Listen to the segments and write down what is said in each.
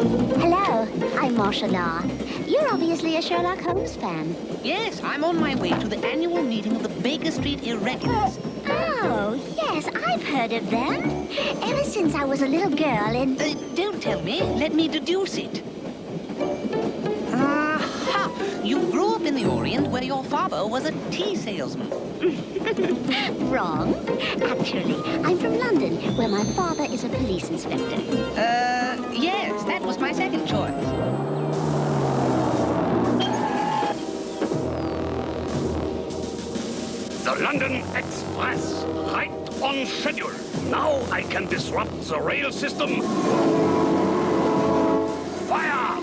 Hello, I'm Marcia Law. You're obviously a Sherlock Holmes fan. Yes, I'm on my way to the annual meeting of the Baker Street Irregulars. Oh, yes, I've heard of them. Ever since I was a little girl in... Don't tell me. Let me deduce it. Aha! You grew up in the Orient where your father was a tea salesman. Wrong. Actually, I'm from London, where my father is a police inspector. Yes, that was my second choice. The London Express, right on schedule. Now I can disrupt the rail system. Fire!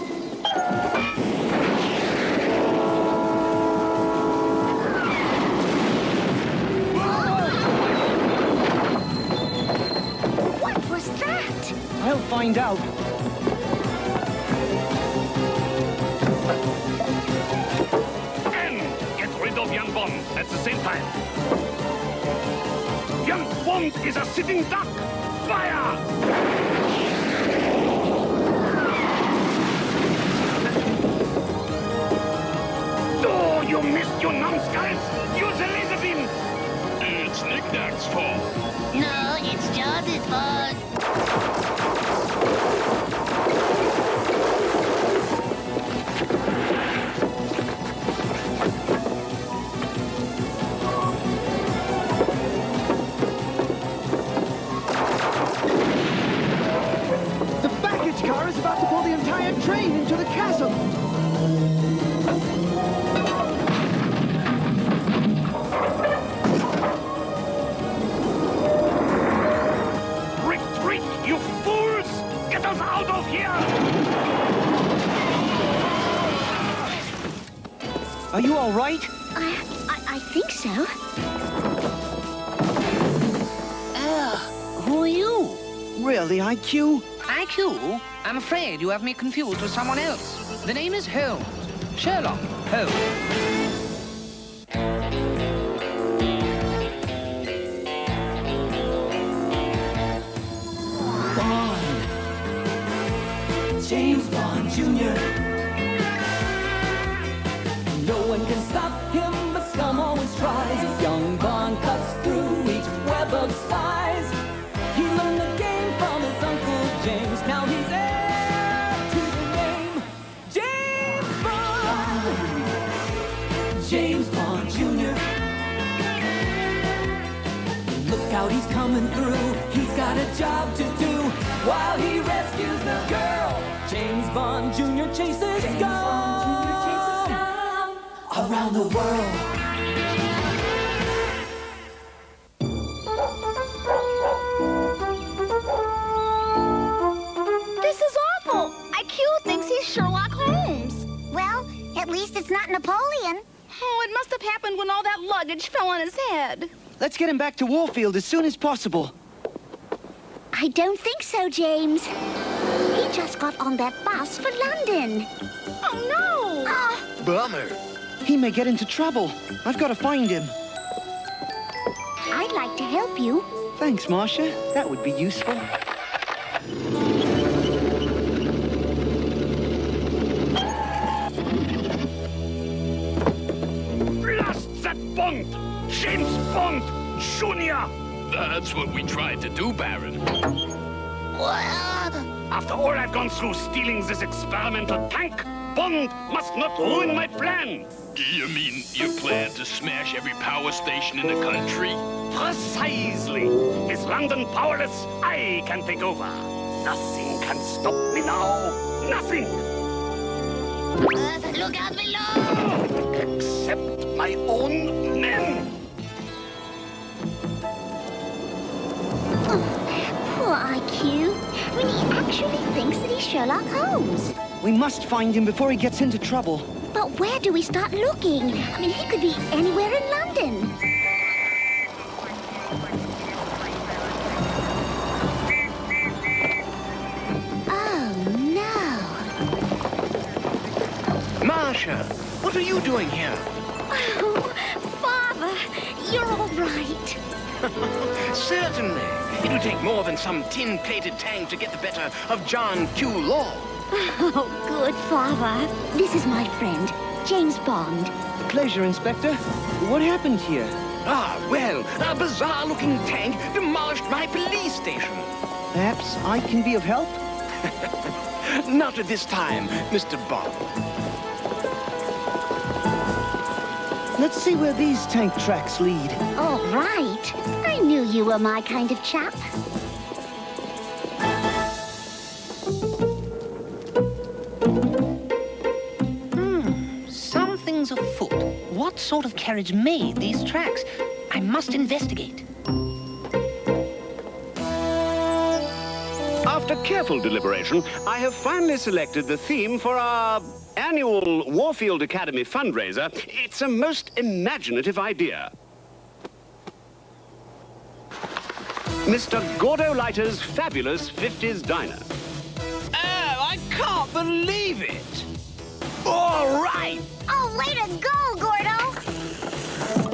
What was that? I'll find out. And get rid of young Bond at the same time. Young Bond is a sitting duck. Fire! Oh, you missed your numbskulls! Use the laser beam! It's Knick-Knack's fault. No, it's George's fault. The baggage car is about to pull the entire train into the chasm. Retreat, you fools! Get us out of here! Are you all right? I think so. Who are you? Really, IQ? IQ? I'm afraid you have me confused with someone else. The name is Holmes. Sherlock Holmes. James Bond Jr. No one can stop him, but scum always tries. Young Bond cuts through each web of spies. He learned the game from his Uncle James. Now he's heir to the name. James Bond! James Bond Jr. Look out, he's coming through. He's got a job to do while he rescues the girl. James Bond Jr. chases scum around the world. This is awful. IQ thinks he's Sherlock Holmes. Well, at least it's not Napoleon. Oh, it must have happened when all that luggage fell on his head. Let's get him back to Warfield as soon as possible. I don't think so, James. He just got on that bus for London. Oh, no! Bummer. He may get into trouble. I've got to find him. I'd like to help you. Thanks, Marcia. That would be useful. Blast that Bond! James Bond Jr.! That's what we tried to do, Baron. After all I've gone through stealing this experimental tank, Bond must not ruin my plan. You mean you plan to smash every power station in the country? Precisely. Is London powerless? I can take over. Nothing can stop me now. Nothing. Look out below! Except my own men. Poor IQ. I mean, he actually thinks that he's Sherlock Holmes. We must find him before he gets into trouble. But where do we start looking? I mean, he could be anywhere in London. Oh, no. Marcia, what are you doing here? Oh, Father, you're all right. Certainly. It'll take more than some tin-plated tank to get the better of John Q. Law. Oh, good father. This is my friend, James Bond. Pleasure, Inspector. What happened here? Ah, well, a bizarre-looking tank demolished my police station. Perhaps I can be of help? Not at this time, Mr. Bond. Let's see where these tank tracks lead. All right. I knew you were my kind of chap. Something's afoot. What sort of carriage made these tracks? I must investigate. After careful deliberation, I have finally selected the theme for our annual Warfield Academy fundraiser. It's a most imaginative idea. Mr. Gordo Lighter's fabulous 50s diner. Oh, I can't believe it. All right. Oh, way to go, Gordo!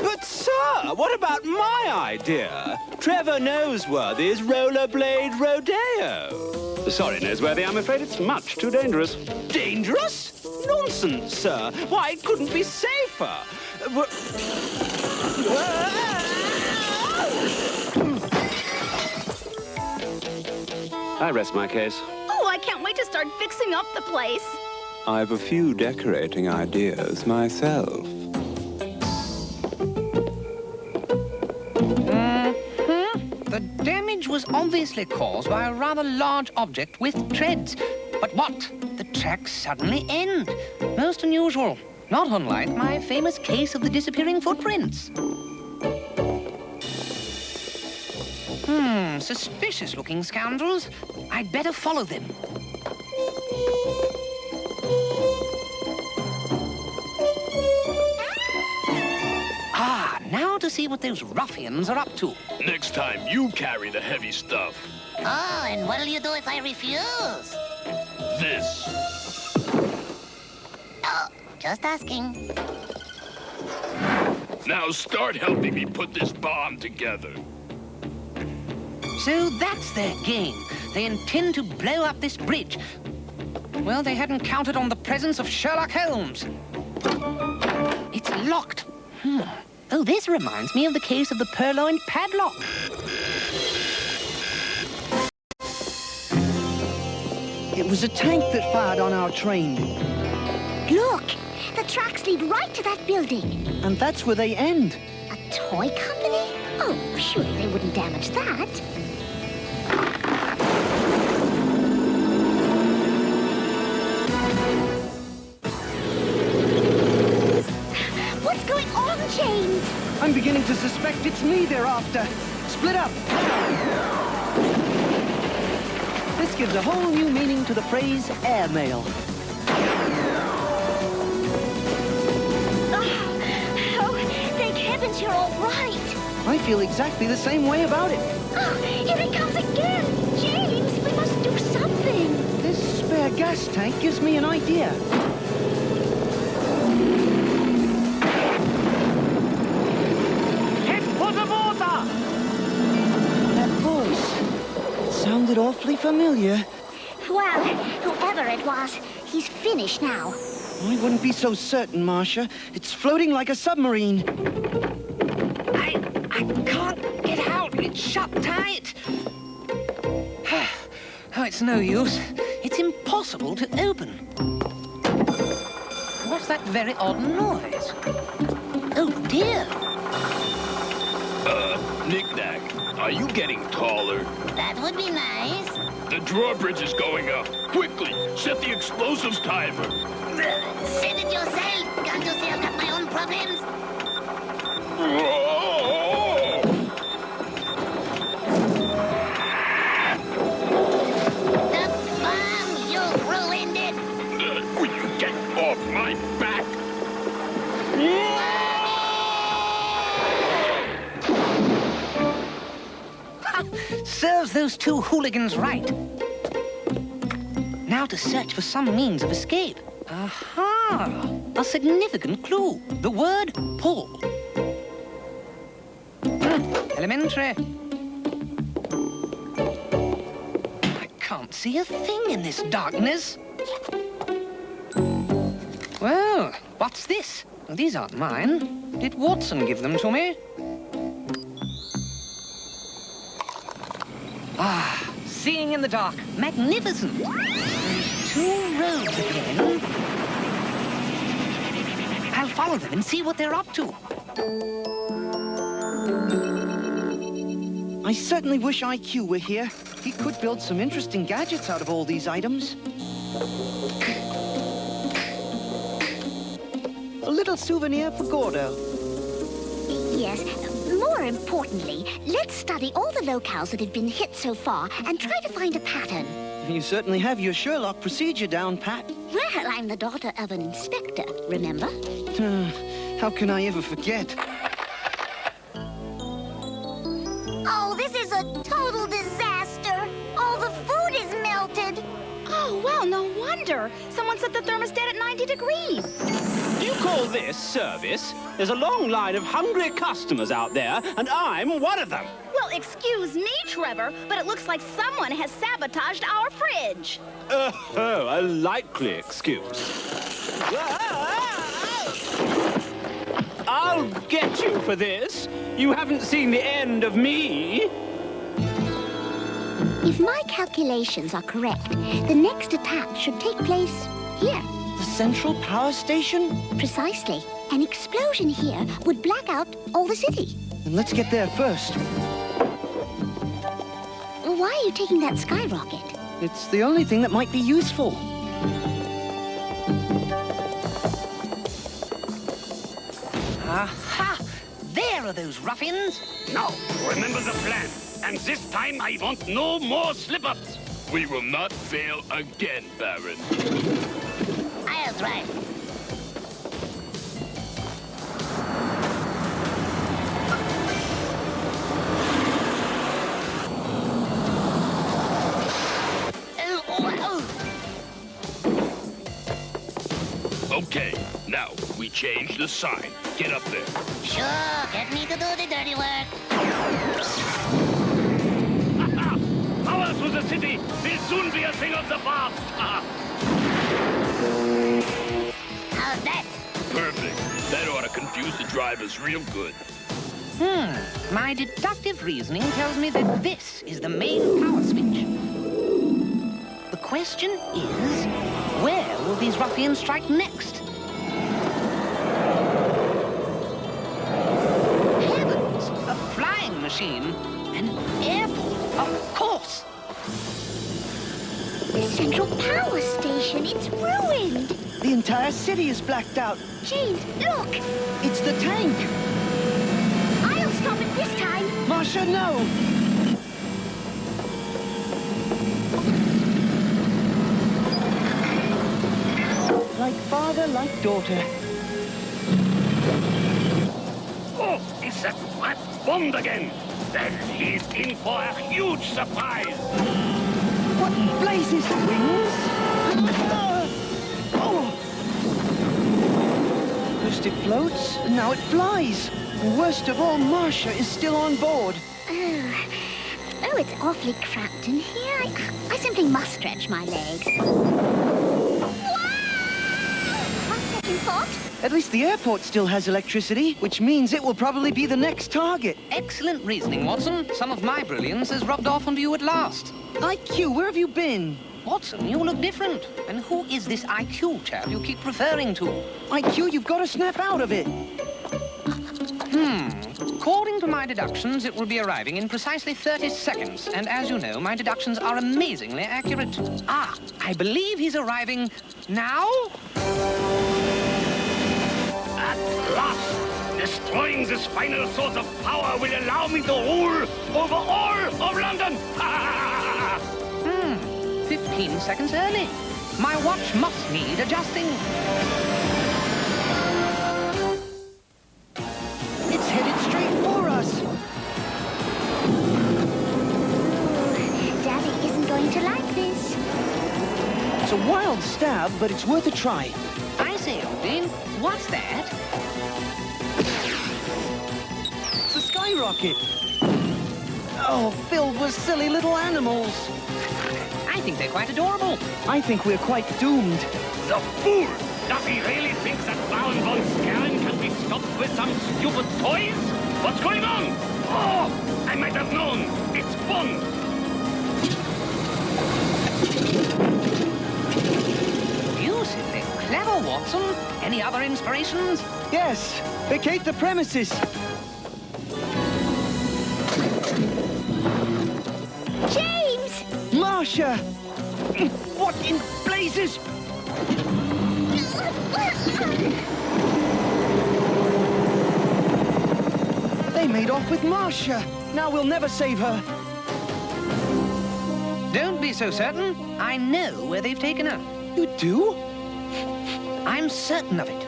But, sir, what about my idea? Trevor Noseworthy's rollerblade rodeo. Sorry, Noseworthy, I'm afraid it's much too dangerous. Dangerous? Nonsense, sir. Why, it couldn't be safer. I rest my case. Oh, I can't wait to start fixing up the place. I've a few decorating ideas myself. The damage was obviously caused by a rather large object with treads. But what? The tracks suddenly end. Most unusual. Not unlike my famous case of the disappearing footprints. Suspicious-looking scoundrels. I'd better follow them. Now to see what those ruffians are up to. Next time, you carry the heavy stuff. Oh, and what'll you do if I refuse? This. Oh, just asking. Now start helping me put this bomb together. So that's their game. They intend to blow up this bridge. Well, they hadn't counted on the presence of Sherlock Holmes. It's locked. Oh, this reminds me of the case of the purloined padlock. It was a tank that fired on our train. Look, the tracks lead right to that building. And that's where they end. A toy company? Oh, surely they wouldn't damage that. What's going on, James? I'm beginning to suspect it's me they're after. Split up. This gives a whole new meaning to the phrase airmail. Oh, thank heavens you're all right. I feel exactly the same way about it. Oh, here it comes again. James, we must do something. This spare gas tank gives me an idea. That voice sounded awfully familiar. Well, whoever it was, he's finished now. I wouldn't be so certain, Marcia. It's floating like a submarine. I can't get out. It's shut tight. Oh, it's no use. It's impossible to open. What's that very odd noise? Oh, dear. Knick-knack, are you getting taller? That would be nice. The drawbridge is going up. Quickly, set the explosives timer. Set it yourself. Can't you see I've got my own problems? The bomb! You ruined it! Will you get off my back? Serves those two hooligans right. Now to search for some means of escape. Aha! A significant clue. The word pull. Elementary. I can't see a thing in this darkness. Well, what's this? These aren't mine. Did Watson give them to me? Ah, seeing in the dark. Magnificent. There's 2 roads again. I'll follow them and see what they're up to. I certainly wish IQ were here. He could build some interesting gadgets out of all these items. A little souvenir for Gordo. Yes. More importantly, let's study all the locales that have been hit so far and try to find a pattern. You certainly have your Sherlock procedure down, Pat. Well, I'm the daughter of an inspector, remember? How can I ever forget? Oh, this is a total disaster. All the food is melted. Oh, well, no wonder. Someone set the thermostat at 90 degrees. You call this service? There's a long line of hungry customers out there, and I'm one of them. Well, excuse me, Trevor, but it looks like someone has sabotaged our fridge. A likely excuse. I'll get you for this. You haven't seen the end of me. If my calculations are correct, the next attack should take place here. The central power station? Precisely. An explosion here would black out all the city. Then let's get there first. Why are you taking that skyrocket? It's the only thing that might be useful. Aha! There are those ruffians. Now, remember the plan. And this time I want no more slip-ups. We will not fail again, Baron. I'll try. Okay, now we change the sign. Get up there. Sure, get me to do the dirty work. Power to the city will soon be a thing of the past. How's that? Perfect. That ought to confuse the drivers real good. My deductive reasoning tells me that this is the main power switch. The question is, where will these ruffians strike next? Heavens! A flying machine! An airport, of course! The central power station, it's ruined. The entire city is blacked out. James, look! It's the tank. I'll stop it this time. Marsha, no! Like father, like daughter. Oh, is that rat bombed again? Then he's in for a huge surprise. What blazes wings? Oh! First it floats, and now it flies. And worst of all, Marsha is still on board. Oh, it's awfully cramped in here. I simply must stretch my legs. On second thought, At least the airport still has electricity, which means it will probably be the next target. Excellent reasoning, Watson. Some of my brilliance has rubbed off onto you at last. IQ, where have you been? Watson, you look different. And who is this IQ chap you keep referring to? IQ, you've got to snap out of it. According to my deductions, it will be arriving in precisely 30 seconds. And as you know, my deductions are amazingly accurate. Ah, I believe he's arriving now? At last, destroying this final source of power will allow me to rule over all of London. 15 seconds early. My watch must need adjusting. It's headed straight for us. Daddy isn't going to like this. It's a wild stab, but it's worth a try. I say, Oldie, what's that? It's a skyrocket. Oh, filled with silly little animals. I I think they're quite adorable. I think we're quite doomed. The fool! Does he really think that Baron von Skaren can be stopped with some stupid toys? What's going on? Oh, I might have known. It's Bond. Beautifully clever, Watson. Any other inspirations? Yes, vacate the premises. James! Marcia! What in blazes? They made off with Marcia. Now we'll never save her. Don't be so certain. I know where they've taken her. You do? I'm certain of it.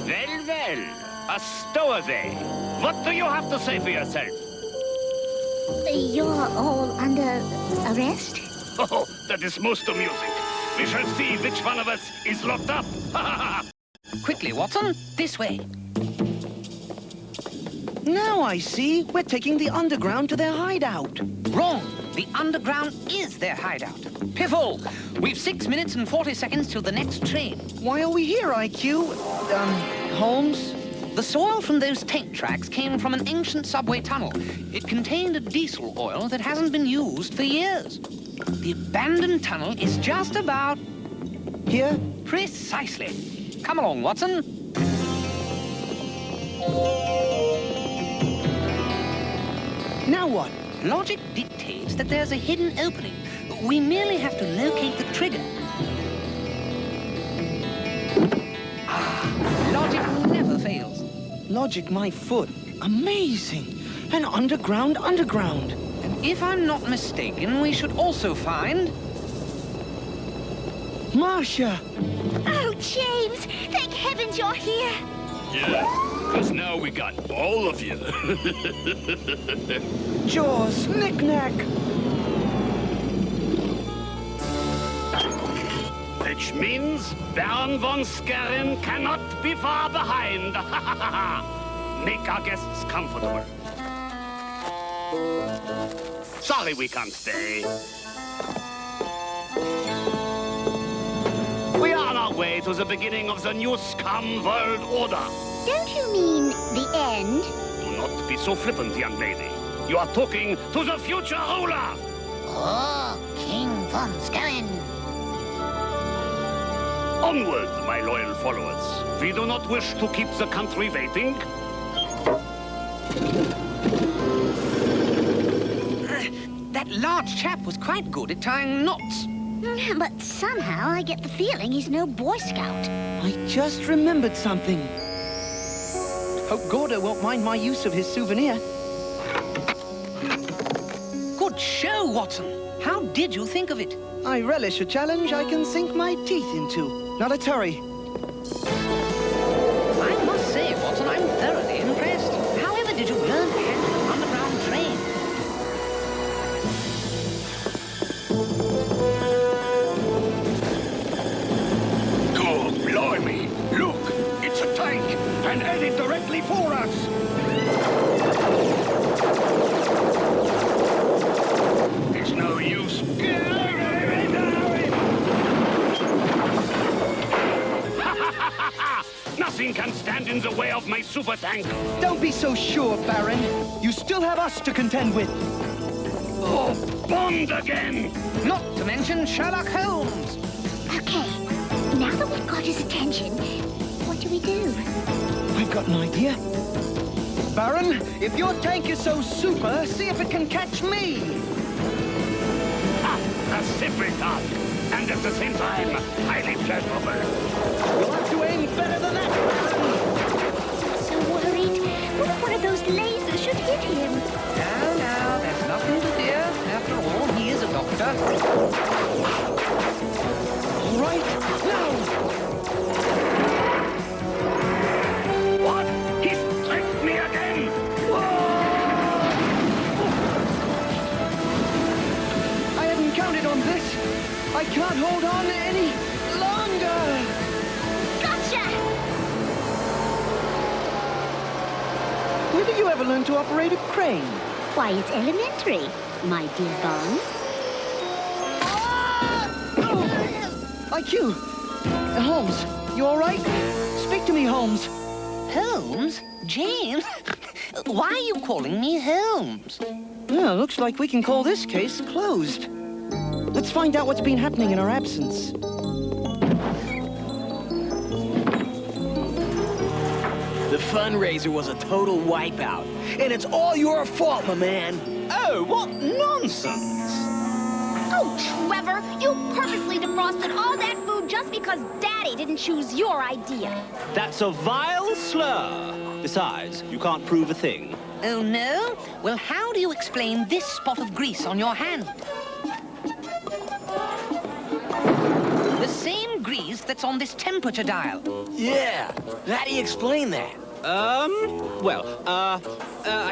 Well, well. A stowaway. What do you have to say for yourself? You're all under arrest? Oh, that is most amusing. We shall see which one of us is locked up. Quickly, Watson. This way. Now I see. We're taking the underground to their hideout. Wrong. The underground is their hideout. Piffle! We've 6 minutes and 40 seconds till the next train. Why are we here, IQ? Holmes? The soil from those tank tracks came from an ancient subway tunnel. It contained a diesel oil that hasn't been used for years. The abandoned tunnel is just about... Here? Precisely. Come along, Watson. Now what? Logic dictates that there's a hidden opening. We merely have to locate the trigger. Ah, logic never fails. Logic my foot. Amazing. An underground. And if I'm not mistaken, we should also find... Marcia! Oh, James! Thank heavens you're here! Yeah, because now we got all of you. Jaws, knick-knack! Which means Baron von Skaren cannot be far behind. Make our guests comfortable. Sorry we can't stay. We are on our way to the beginning of the new scum world order. Don't you mean the end? Do not be so flippant, young lady. You are talking to the future ruler. Oh, King von Skaren. Onward, my loyal followers. We do not wish to keep the country waiting. That large chap was quite good at tying knots. But somehow I get the feeling he's no Boy Scout. I just remembered something. Hope Gordo won't mind my use of his souvenir. Good show, Watson. How did you think of it? I relish a challenge I can sink my teeth into. Now let's hurry. I must say, Watson, I'm thoroughly impressed. However did you learn to handle an underground train? God blimey! Look, it's a tank, and headed directly for us. There's no use. Nothing can stand in the way of my super tank. Don't be so sure, Baron. You still have us to contend with. Oh, Bond again! Not to mention Sherlock Holmes. Okay, now that we've got his attention, what do we do? I've got an idea. Baron, if your tank is so super, see if it can catch me. A simple task, and at the same time, highly pleasurable. You'll have to aim better than that, Baron. So worried. What if one of those lasers should hit him? Now, there's nothing to fear. After all, he is a doctor. All right, now. What? He strikes me again! I hadn't counted on this. I can't hold on any longer. Gotcha! When did you ever learn to operate a crane? Why, it's elementary, my dear Bones. IQ! Holmes, you all right? Speak to me, Holmes. Holmes? James? Why are you calling me Holmes? Well, looks like we can call this case closed. Let's find out what's been happening in our absence. The fundraiser was a total wipeout. And it's all your fault, my man. Oh, what nonsense! Oh, Trevor, you purposely defrosted all that food just because Daddy didn't choose your idea. That's a vile slur. Besides, you can't prove a thing. Oh, no? Well, how do you explain this spot of grease on your hand? The same grease that's on this temperature dial. Yeah, how do you explain that? I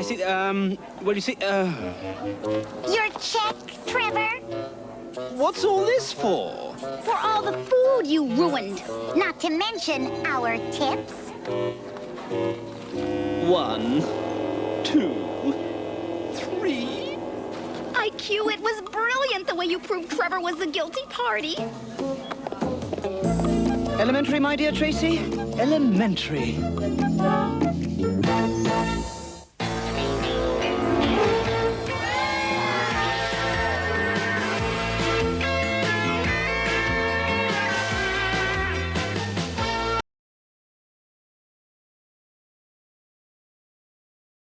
see, well, you see, Your check, Trevor? what's all this for? For all the food you ruined. Not to mention our tips. 1, 2, 3. IQ, it was brilliant the way you proved Trevor was the guilty party. Elementary, my dear Tracy? Elementary.